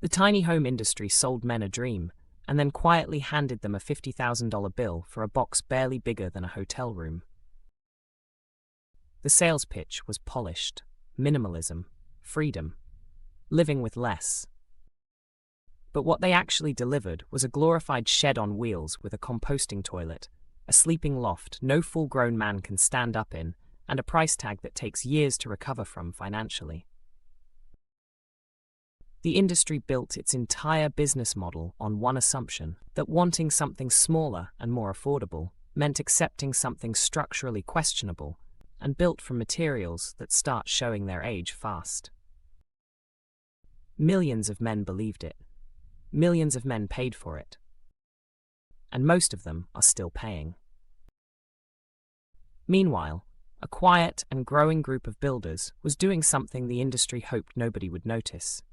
The tiny home industry sold men a dream, and then quietly handed them a $50,000 bill for a box barely bigger than a hotel room. The sales pitch was polished: minimalism, freedom, living with less. But what they actually delivered was a glorified shed on wheels with a composting toilet, a sleeping loft no full-grown man can stand up in, and a price tag that takes years to recover from financially. The industry built its entire business model on one assumption: that wanting something smaller and more affordable meant accepting something structurally questionable and built from materials that start showing their age fast. Millions of men believed it. Millions of men paid for it. And most of them are still paying. Meanwhile, a quiet and growing group of builders was doing something the industry hoped nobody would notice.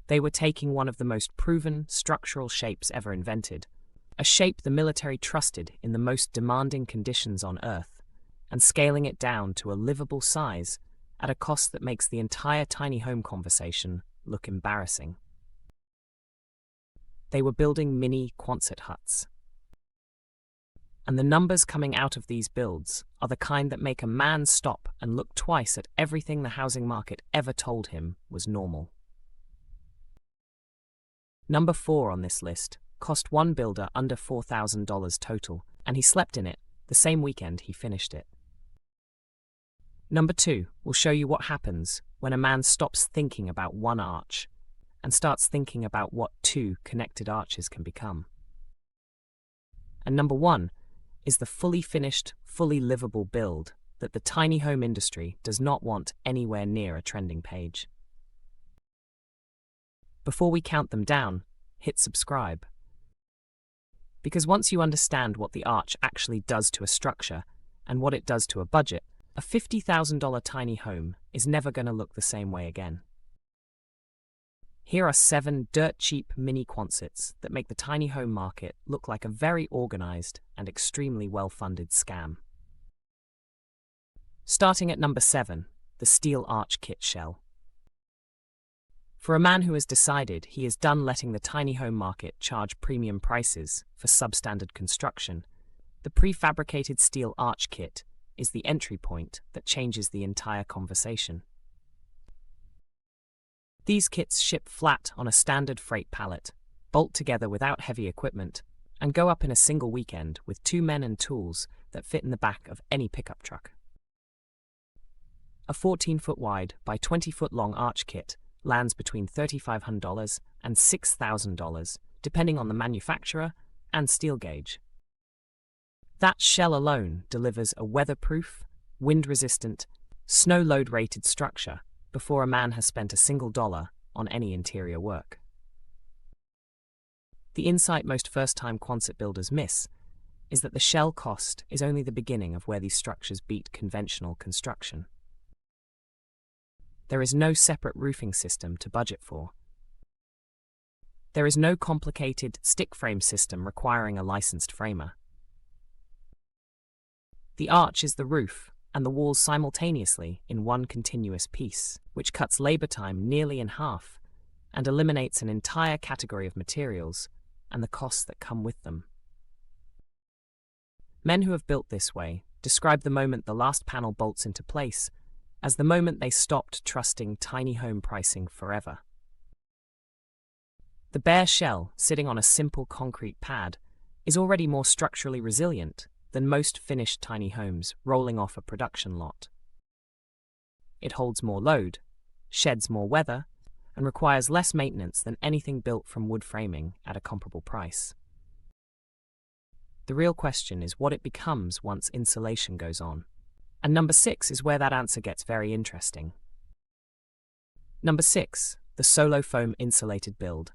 They were taking one of the most proven structural shapes ever invented, a shape the military trusted in the most demanding conditions on Earth, and scaling it down to a livable size at a cost that makes the entire tiny home conversation look embarrassing. They were building mini Quonset huts. And the numbers coming out of these builds are the kind that make a man stop and look twice at everything the housing market ever told him was normal. Number 4 on this list cost one builder under $4,000 total, and he slept in it the same weekend he finished it. Number 2 will show you what happens when a man stops thinking about one arch and starts thinking about what 2 connected arches can become. And number 1 is the fully finished, fully livable build that the tiny home industry does not want anywhere near a trending page. Before we count them down, hit subscribe. Because once you understand what the arch actually does to a structure and what it does to a budget, a $50,000 tiny home is never going to look the same way again. Here are 7 dirt-cheap mini Quonsets that make the tiny home market look like a very organized and extremely well-funded scam. Starting at number 7, the steel arch kit shell. For a man who has decided he is done letting the tiny home market charge premium prices for substandard construction, the prefabricated steel arch kit is the entry point that changes the entire conversation. These kits ship flat on a standard freight pallet, bolt together without heavy equipment, and go up in a single weekend with 2 men and tools that fit in the back of any pickup truck. A 14-foot wide by 20-foot long arch kit lands between $3,500 and $6,000, depending on the manufacturer and steel gauge. That shell alone delivers a weatherproof, wind-resistant, snow load-rated structure before a man has spent a single dollar on any interior work. The insight most first-time Quonset builders miss is that the shell cost is only the beginning of where these structures beat conventional construction. There is no separate roofing system to budget for. There is no complicated stick frame system requiring a licensed framer. The arch is the roof and the walls simultaneously in one continuous piece, which cuts labor time nearly in half and eliminates an entire category of materials and the costs that come with them. Men who have built this way describe the moment the last panel bolts into place as the moment they stopped trusting tiny home pricing forever. The bare shell, sitting on a simple concrete pad, is already more structurally resilient than most finished tiny homes rolling off a production lot. It holds more load, sheds more weather, and requires less maintenance than anything built from wood framing at a comparable price. The real question is what it becomes once insulation goes on. And number 6 is where that answer gets very interesting. Number 6, the solo foam insulated build.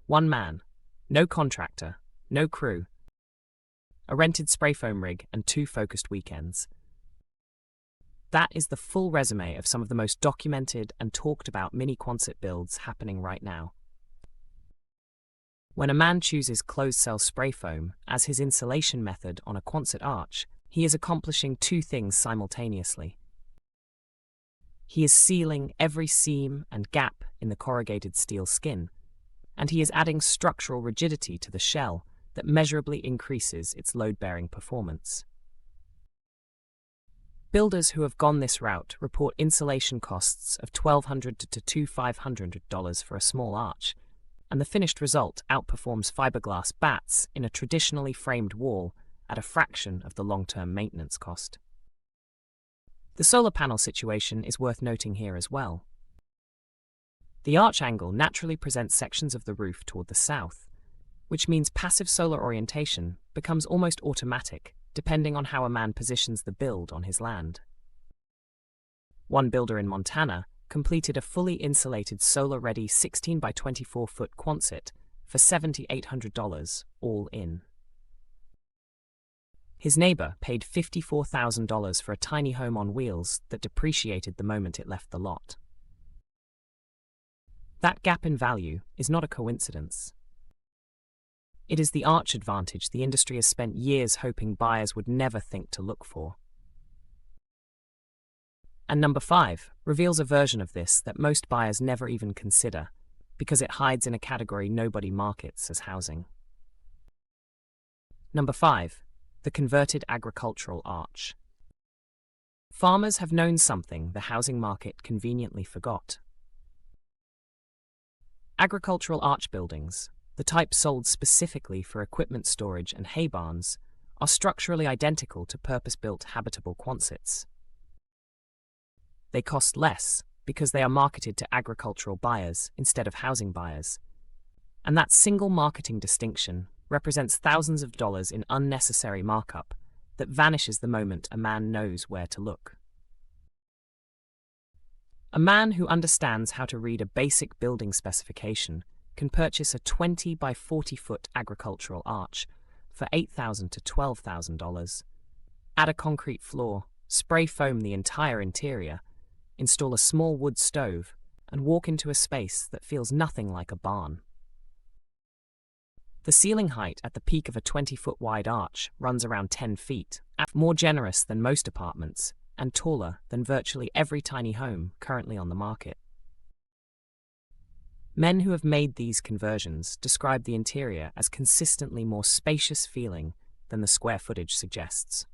1 man, no contractor, no crew, a rented spray foam rig and 2 focused weekends. That is the full resume of some of the most documented and talked about mini Quonset builds happening right now. When a man chooses closed-cell spray foam as his insulation method on a Quonset arch, he is accomplishing 2 things simultaneously. He is sealing every seam and gap in the corrugated steel skin, and he is adding structural rigidity to the shell that measurably increases its load-bearing performance. Builders who have gone this route report insulation costs of $1,200 to $2,500 for a small arch, and the finished result outperforms fiberglass bats in a traditionally framed wall at a fraction of the long-term maintenance cost. The solar panel situation is worth noting here as well. The arch angle naturally presents sections of the roof toward the south, which means passive solar orientation becomes almost automatic depending on how a man positions the build on his land. One builder in Montana completed a fully insulated solar-ready 16 by 24 foot Quonset for $7,800 all in. His neighbor paid $54,000 for a tiny home on wheels that depreciated the moment it left the lot. That gap in value is not a coincidence. It is the arch advantage the industry has spent years hoping buyers would never think to look for. And number 5 reveals a version of this that most buyers never even consider, because it hides in a category nobody markets as housing. Number 5. The converted agricultural arch. Farmers have known something the housing market conveniently forgot. Agricultural arch buildings, the type sold specifically for equipment storage and hay barns, are structurally identical to purpose-built habitable Quonsets. They cost less because they are marketed to agricultural buyers instead of housing buyers, and that single marketing distinction represents thousands of dollars in unnecessary markup that vanishes the moment a man knows where to look. A man who understands how to read a basic building specification can purchase a 20 by 40 foot agricultural arch for $8,000 to $12,000, add a concrete floor, spray foam the entire interior, install a small wood stove, and walk into a space that feels nothing like a barn. The ceiling height at the peak of a 20-foot wide arch runs around 10 feet, more generous than most apartments, and taller than virtually every tiny home currently on the market. Men who have made these conversions describe the interior as consistently more spacious feeling than the square footage suggests.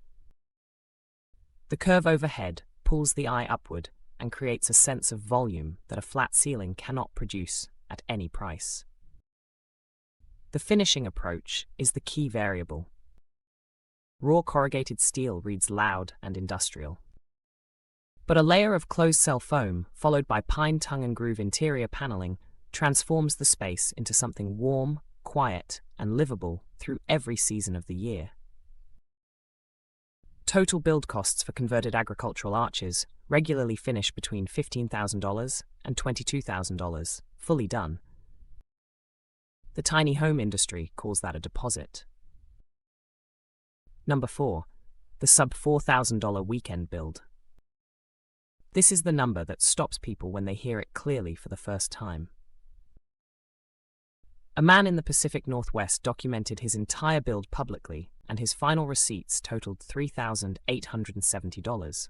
The curve overhead pulls the eye upward and creates a sense of volume that a flat ceiling cannot produce at any price. The finishing approach is the key variable. Raw corrugated steel reads loud and industrial. But a layer of closed-cell foam, followed by pine tongue and groove interior paneling, transforms the space into something warm, quiet, and livable through every season of the year. Total build costs for converted agricultural arches regularly finish between $15,000 and $22,000, fully done. The tiny home industry calls that a deposit. Number 4. The sub-$4,000 weekend build. This is the number that stops people when they hear it clearly for the first time. A man in the Pacific Northwest documented his entire build publicly, and his final receipts totaled $3,870.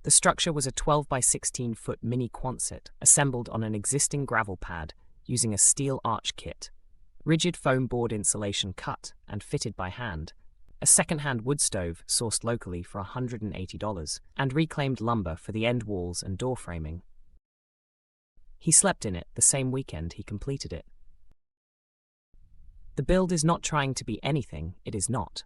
The structure was a 12 by 16 foot mini Quonset assembled on an existing gravel pad using a steel arch kit, rigid foam board insulation cut and fitted by hand, a second-hand wood stove sourced locally for $180, and reclaimed lumber for the end walls and door framing. He slept in it the same weekend he completed it. The build is not trying to be anything it is not.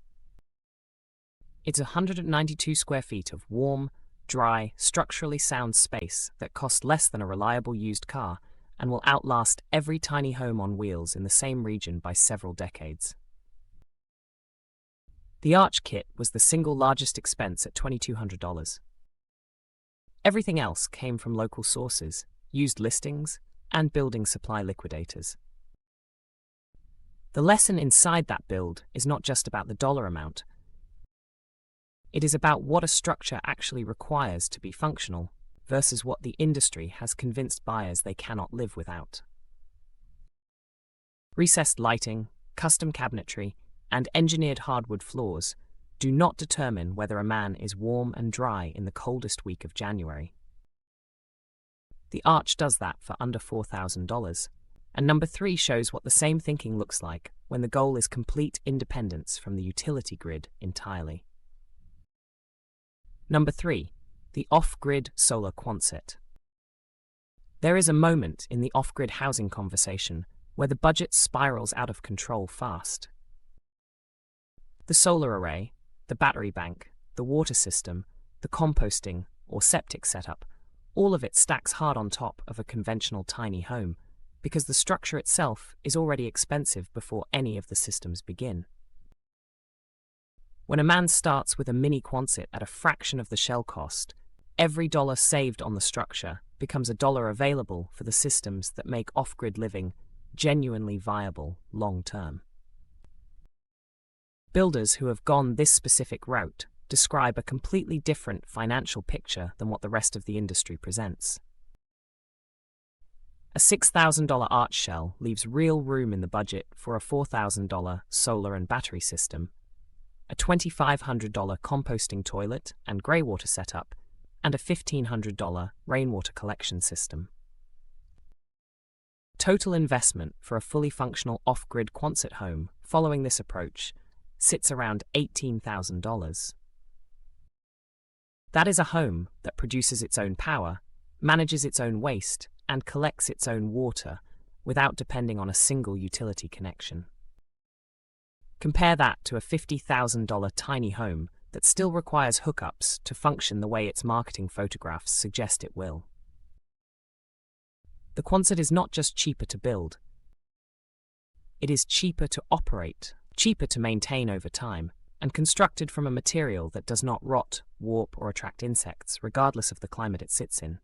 It's 192 square feet of warm, dry, structurally sound space that cost less than a reliable used car and will outlast every tiny home on wheels in the same region by several decades. The arch kit was the single largest expense at $2,200. Everything else came from local sources, used listings, and building supply liquidators. The lesson inside that build is not just about the dollar amount. It is about what a structure actually requires to be functional versus what the industry has convinced buyers they cannot live without. Recessed lighting, custom cabinetry, and engineered hardwood floors do not determine whether a man is warm and dry in the coldest week of January. The Arch does that for under $4,000. And number 3 shows what the same thinking looks like when the goal is complete independence from the utility grid entirely. Number 3. The off-grid solar Quonset. There is a moment in the off-grid housing conversation where the budget spirals out of control fast. The solar array, the battery bank, the water system, the composting or septic setup, all of it stacks hard on top of a conventional tiny home because the structure itself is already expensive before any of the systems begin. When a man starts with a mini Quonset at a fraction of the shell cost, every dollar saved on the structure becomes a dollar available for the systems that make off-grid living genuinely viable long-term. Builders who have gone this specific route describe a completely different financial picture than what the rest of the industry presents. A $6,000 arch shell leaves real room in the budget for a $4,000 solar and battery system, a $2,500 composting toilet and grey water setup, and a $1,500 rainwater collection system. Total investment for a fully functional off-grid Quonset home following this approach sits around $18,000. That is a home that produces its own power, manages its own waste, and collects its own water without depending on a single utility connection. Compare that to a $50,000 tiny home that still requires hookups to function the way its marketing photographs suggest it will. The Quonset is not just cheaper to build, it is cheaper to operate, cheaper to maintain over time, and constructed from a material that does not rot, warp, or attract insects, regardless of the climate it sits in.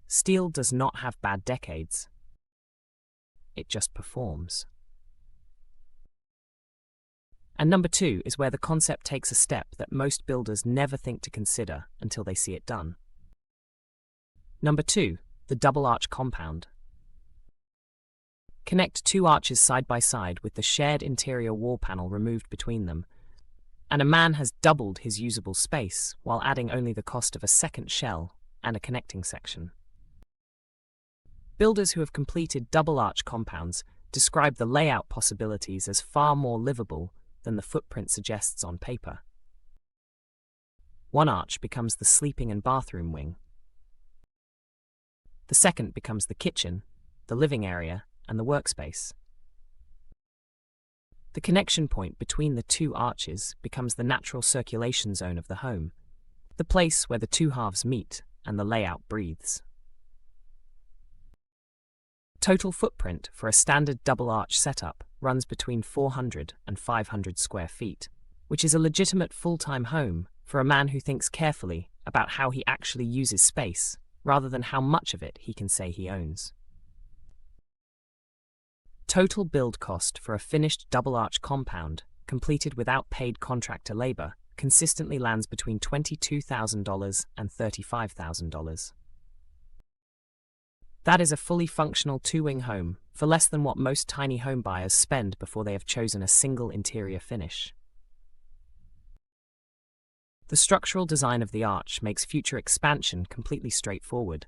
Steel does not have bad decades. It just performs. And number 2 is where the concept takes a step that most builders never think to consider until they see it done. Number 2, the double arch compound. Connect 2 arches side by side with the shared interior wall panel removed between them, and a man has doubled his usable space while adding only the cost of a second shell and a connecting section. Builders who have completed double arch compounds describe the layout possibilities as far more livable than the footprint suggests on paper. One arch becomes the sleeping and bathroom wing. The second becomes the kitchen, the living area, and the workspace. The connection point between the 2 arches becomes the natural circulation zone of the home, the place where the 2 halves meet and the layout breathes. Total footprint for a standard double arch setup runs between 400 and 500 square feet, which is a legitimate full-time home for a man who thinks carefully about how he actually uses space, rather than how much of it he can say he owns. Total build cost for a finished double arch compound, completed without paid contractor labor, consistently lands between $22,000 and $35,000. That is a fully functional 2-wing home for less than what most tiny home buyers spend before they have chosen a single interior finish. The structural design of the arch makes future expansion completely straightforward.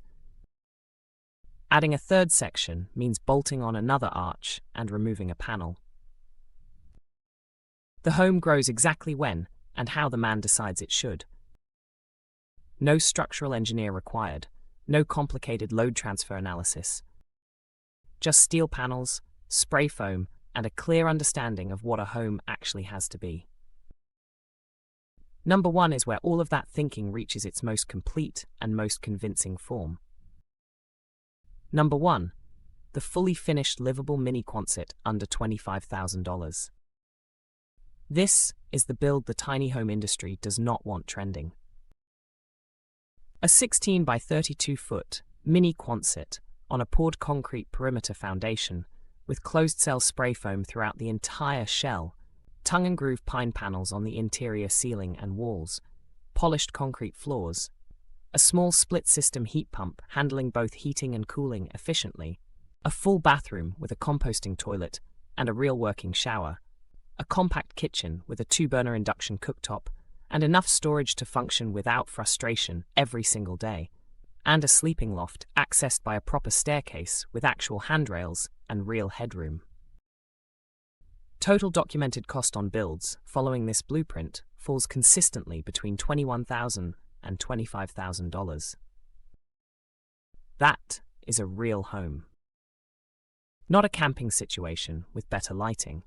Adding a 3rd section means bolting on another arch and removing a panel. The home grows exactly when and how the man decides it should. No structural engineer required, no complicated load transfer analysis. Just steel panels, spray foam, and a clear understanding of what a home actually has to be. Number 1 is where all of that thinking reaches its most complete and most convincing form. Number 1, the fully finished livable mini Quonset under $25,000. This is the build the tiny home industry does not want trending. A 16 by 32 foot mini Quonset on a poured concrete perimeter foundation with closed-cell spray foam throughout the entire shell, tongue-and-groove pine panels on the interior ceiling and walls, polished concrete floors, a small split-system heat pump handling both heating and cooling efficiently, a full bathroom with a composting toilet and a real working shower, a compact kitchen with a 2-burner induction cooktop, and enough storage to function without frustration every single day. and a sleeping loft accessed by a proper staircase with actual handrails and real headroom. Total documented cost on builds following this blueprint falls consistently between $21,000 and $25,000. That is a real home. Not a camping situation with better lighting.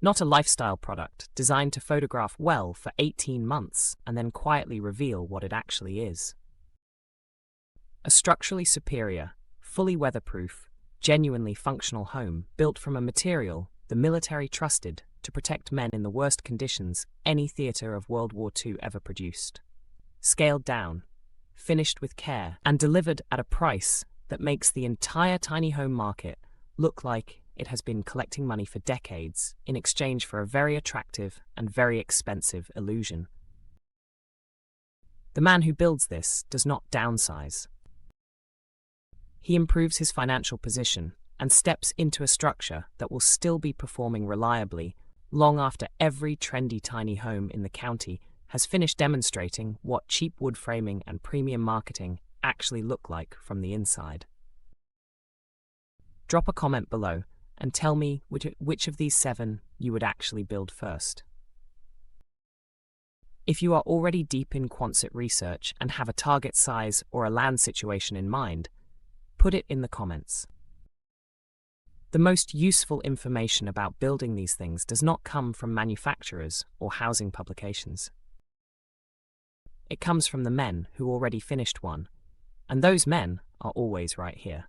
Not a lifestyle product designed to photograph well for 18 months and then quietly reveal what it actually is. A structurally superior, fully weatherproof, genuinely functional home built from a material the military trusted to protect men in the worst conditions any theatre of World War II ever produced. Scaled down, finished with care, and delivered at a price that makes the entire tiny home market look like it has been collecting money for decades in exchange for a very attractive and very expensive illusion. The man who builds this does not downsize. He improves his financial position and steps into a structure that will still be performing reliably long after every trendy tiny home in the county has finished demonstrating what cheap wood framing and premium marketing actually look like from the inside. Drop a comment below and tell me which of these 7 you would actually build first. If you are already deep in Quonset research and have a target size or a land situation in mind, put it in the comments. The most useful information about building these things does not come from manufacturers or housing publications. It comes from the men who already finished one, and those men are always right here.